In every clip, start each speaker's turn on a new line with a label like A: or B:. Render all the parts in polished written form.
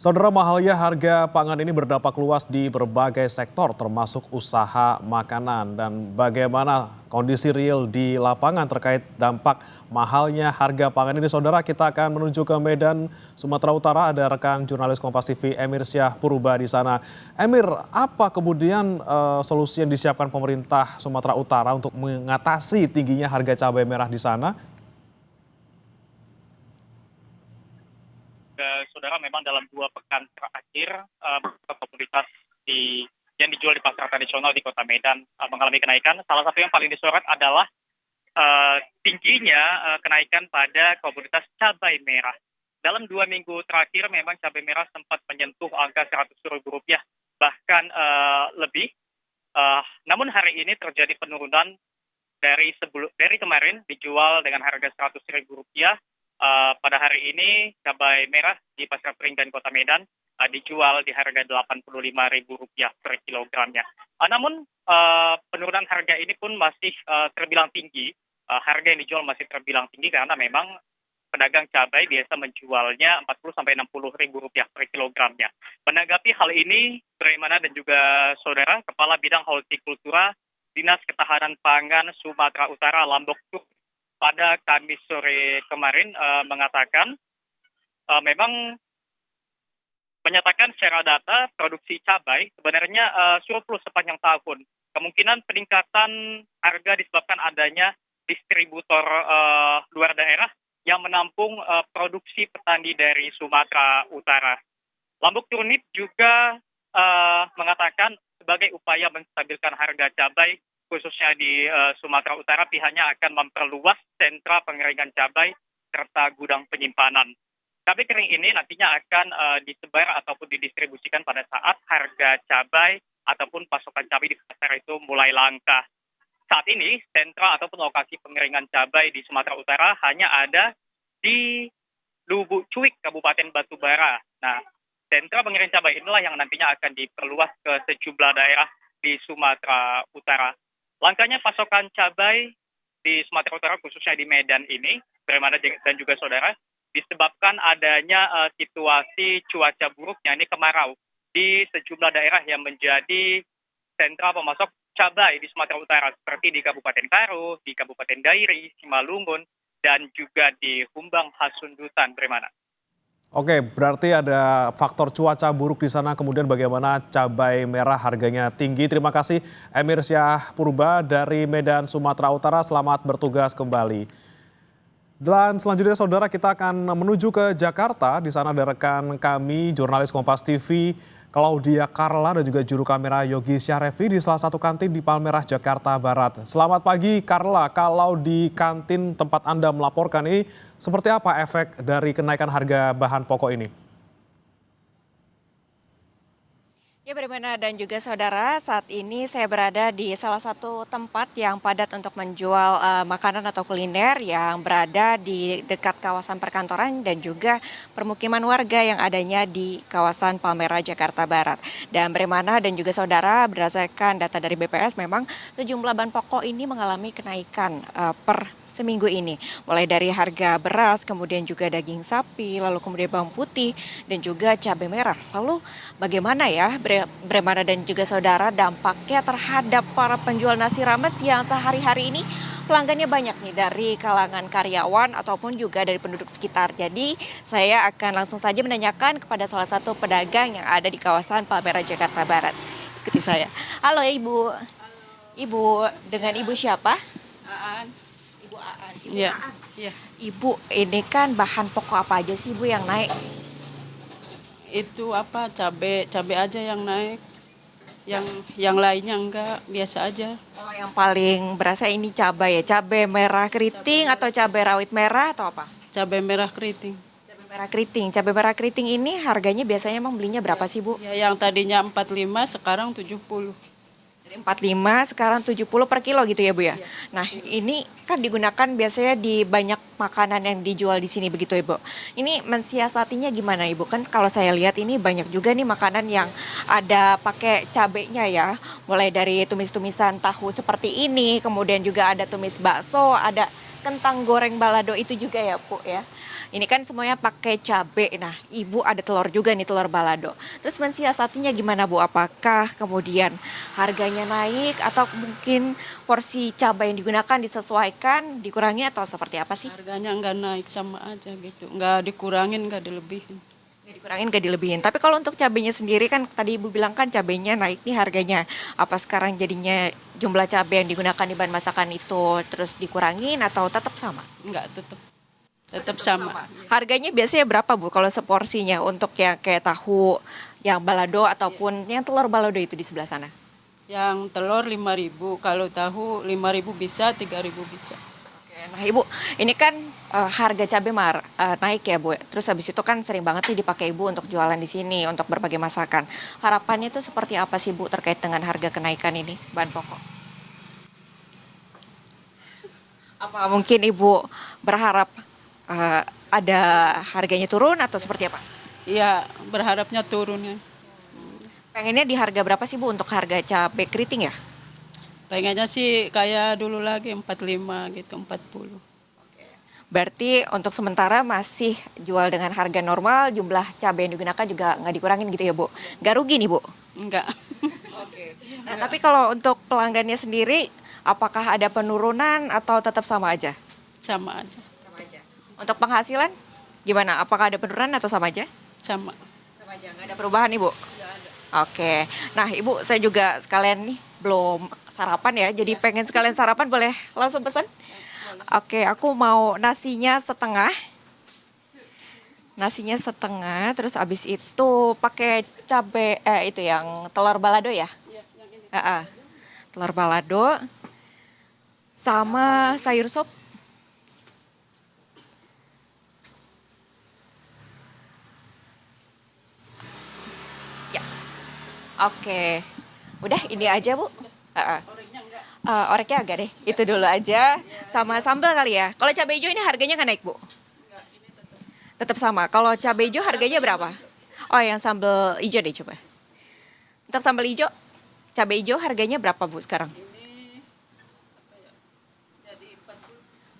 A: Saudara, mahalnya harga pangan ini berdampak luas di berbagai sektor termasuk usaha makanan. Dan bagaimana kondisi real di lapangan terkait dampak mahalnya harga pangan ini, saudara, kita akan menuju ke Medan, Sumatera Utara. Ada rekan jurnalis Kompas TV Emir Syah Purba di sana. Emir, apa kemudian solusi yang disiapkan pemerintah Sumatera Utara untuk mengatasi tingginya harga cabai merah di sana?
B: Saudara, memang dalam 2 pekan terakhir komoditas yang dijual di pasar tradisional di Kota Medan mengalami kenaikan. Salah satu yang paling disorot adalah tingginya kenaikan pada komoditas cabai merah. Dalam 2 minggu terakhir memang cabai merah sempat menyentuh angka Rp100.000, bahkan lebih. Namun hari ini terjadi penurunan dari kemarin dijual dengan harga Rp100.000. Pada hari ini cabai merah di Pasar Peringgan Kota Medan dijual di harga Rp85.000 per kilogramnya. Namun penurunan harga ini pun masih terbilang tinggi. Harga yang dijual masih terbilang tinggi karena memang pedagang cabai biasa menjualnya Rp40.000 sampai Rp60.000 per kilogramnya. Menanggapi hal ini, Bremana dan juga saudara, Kepala Bidang Hortikultura Dinas Ketahanan Pangan Sumatera Utara Lombok pada Kamis sore kemarin mengatakan memang menyatakan secara data produksi cabai sebenarnya surplus sepanjang tahun. Kemungkinan peningkatan harga disebabkan adanya distributor luar daerah yang menampung produksi petani dari Sumatera Utara. Lombok Turnip juga mengatakan sebagai upaya menstabilkan harga cabai khususnya di Sumatera Utara, pihaknya akan memperluas sentra pengeringan cabai serta gudang penyimpanan. Cabai kering ini nantinya akan disebar ataupun didistribusikan pada saat harga cabai ataupun pasokan cabai di pasar itu mulai langka. Saat ini sentra ataupun lokasi pengeringan cabai di Sumatera Utara hanya ada di Lubuk Cuik, Kabupaten Batubara. Nah, sentra pengeringan cabai inilah yang nantinya akan diperluas ke sejumlah daerah di Sumatera Utara. Langkanya pasokan cabai di Sumatera Utara khususnya di Medan ini, Bremana dan juga saudara, disebabkan adanya situasi cuaca buruk, yakni kemarau di sejumlah daerah yang menjadi sentra pemasok cabai di Sumatera Utara seperti di Kabupaten Karo, di Kabupaten Dairi, Simalungun, dan juga di Humbang Hasundutan, Bremana.
A: Oke, berarti ada faktor cuaca buruk di sana, kemudian bagaimana cabai merah harganya tinggi. Terima kasih Emir Syah Purba dari Medan, Sumatera Utara. Selamat bertugas kembali. Dan selanjutnya saudara, kita akan menuju ke Jakarta. Di sana ada rekan kami, jurnalis Kompas TV, Claudia Carla dan juga juru kamera Yogi Syahrevi di salah satu kantin di Palmerah, Jakarta Barat. Selamat pagi Carla, kalau di kantin tempat Anda melaporkan ini, seperti apa efek dari kenaikan harga bahan pokok ini?
C: Ya, Bremana dan juga saudara, saat ini saya berada di salah satu tempat yang padat untuk menjual makanan atau kuliner yang berada di dekat kawasan perkantoran dan juga permukiman warga yang adanya di kawasan Palmerah, Jakarta Barat. Dan Bremana dan juga saudara, berdasarkan data dari BPS, memang sejumlah bahan pokok ini mengalami kenaikan per seminggu ini, mulai dari harga beras, kemudian juga daging sapi, lalu kemudian bawang putih dan juga cabai merah. Lalu bagaimana ya Bremana dan juga saudara dampaknya terhadap para penjual nasi rames yang sehari-hari ini pelanggannya banyak nih dari kalangan karyawan ataupun juga dari penduduk sekitar. Jadi saya akan langsung saja menanyakan kepada salah satu pedagang yang ada di kawasan Palmerah, Jakarta Barat. Ikuti saya. Halo Ibu. Ibu, dengan Ibu siapa?
D: Aan.
C: Ibu Aan.
D: Iya.
C: Aan.
D: Iya.
C: Ibu, ini kan bahan pokok apa aja sih Bu yang naik?
D: Itu apa? Cabe aja yang naik. Yang lainnya enggak, biasa aja.
C: Oh, yang paling berasa ini cabai ya. Cabai merah keriting atau cabai rawit merah atau apa?
D: Cabe merah keriting.
C: Cabai merah keriting. Cabai merah keriting ini harganya biasanya emang belinya berapa sih Bu?
D: Ya, yang tadinya 45 sekarang 70.
C: Dari 45 sekarang 70 per kilo gitu ya Bu ya.
D: Iya.
C: Nah, ini kan digunakan biasanya di banyak makanan yang dijual di sini begitu Ibu. Ini mensiasatinya gimana Ibu? Kan kalau saya lihat ini banyak juga nih makanan yang ada pakai cabenya ya. Mulai dari tumis-tumisan tahu seperti ini, kemudian juga ada tumis bakso, ada kentang goreng balado itu juga ya, Bu ya. Ini kan semuanya pakai cabai. Nah, Ibu ada telur juga nih, telur balado. Terus mensiasatinya gimana, Bu? Apakah kemudian harganya naik atau mungkin porsi cabai yang digunakan disesuaikan, dikurangi atau seperti apa sih?
D: Harganya nggak naik, sama aja gitu. Nggak dikurangin, nggak dilebihin.
C: Nggak dikurangin, nggak dilebihin. Tapi kalau untuk cabainya sendiri kan tadi Ibu bilang kan cabainya naik nih harganya. Apa sekarang jadinya jumlah cabai yang digunakan di bahan masakan itu terus dikurangin atau tetap sama?
D: Nggak, tetap sama.
C: Harganya biasanya berapa, Bu, kalau seporsinya untuk yang kayak tahu yang balado ataupun yang telur balado itu di sebelah sana?
D: Yang telur 5.000, kalau tahu 5.000 bisa, 3.000 bisa.
C: Oke, nah Ibu, ini kan harga cabai naik ya, Bu. Terus habis itu kan sering banget nih dipakai Ibu untuk jualan di sini, untuk berbagai masakan. Harapannya itu seperti apa sih, Bu, terkait dengan harga kenaikan ini, bahan pokok? Apa mungkin Ibu berharap ada harganya turun atau seperti apa?
D: Iya, berharapnya turun ya.
C: Pengennya di harga berapa sih, Bu, untuk harga cabai keriting ya?
D: Pengennya sih kayak dulu lagi 45 gitu, 40.
C: Berarti untuk sementara masih jual dengan harga normal, jumlah cabai yang digunakan juga nggak dikurangin gitu ya, Bu? Nggak rugi nih, Bu?
D: Enggak.
C: Nah, tapi kalau untuk pelanggannya sendiri, apakah ada penurunan atau tetap sama aja?
D: Sama aja.
C: Sama aja. Untuk penghasilan, gimana? Apakah ada penurunan atau sama aja?
D: Sama.
C: Sama aja, nggak ada perubahan nih, Bu? Oke, nah Ibu saya juga sekalian nih belum sarapan ya, jadi pengen sekalian sarapan, boleh langsung pesan? Oke, aku mau nasinya setengah. Nasinya setengah, terus abis itu pakai cabai, itu yang telur balado ya? Telur balado, sama sayur sop. Ya, oke. Udah ini aja, Bu. Oreknya agak deh, itu dulu aja. Sama sambal kali ya. Kalau cabai hijau ini harganya nggak naik, Bu? Tetap sama. Kalau cabai hijau harganya berapa? Oh, yang sambal hijau deh coba. Untuk sambal hijau, cabai hijau harganya berapa, Bu, sekarang?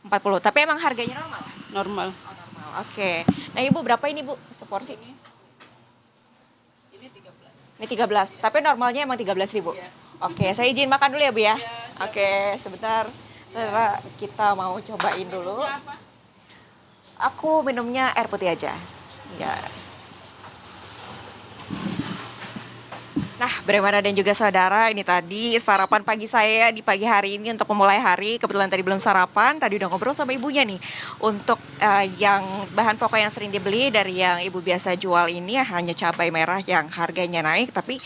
C: 40. Tapi emang harganya normal?
D: Normal.
C: Oh, normal. Oke. Nah, Ibu berapa ini, Bu, seporsi? Ini 13. Tapi normalnya emang 13.000. Oke, saya izin makan dulu ya, Bu ya. Oke, sebentar. Saudara, kita mau cobain dulu. Aku minumnya air putih aja. Ya. Nah, bagaimana dan juga saudara, ini tadi sarapan pagi saya di pagi hari ini untuk memulai hari. Kebetulan tadi belum sarapan, tadi udah ngobrol sama ibunya nih. Untuk yang bahan pokok yang sering dibeli dari yang ibu biasa jual ini hanya cabai merah yang harganya naik, tapi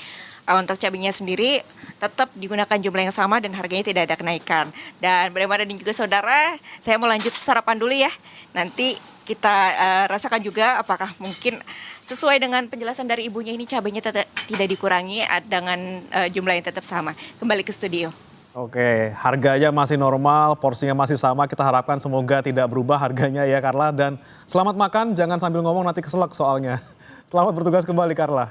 C: untuk cabainya sendiri tetap digunakan jumlah yang sama dan harganya tidak ada kenaikan. Dan bagaimana dan juga saudara, saya mau lanjut sarapan dulu ya. Nanti kita rasakan juga apakah mungkin sesuai dengan penjelasan dari ibunya ini cabainya tidak dikurangi dengan jumlah yang tetap sama. Kembali ke studio.
A: Oke, harganya masih normal, porsinya masih sama. Kita harapkan semoga tidak berubah harganya ya, Carla. Dan selamat makan, jangan sambil ngomong nanti keselak soalnya. Selamat bertugas kembali, Carla.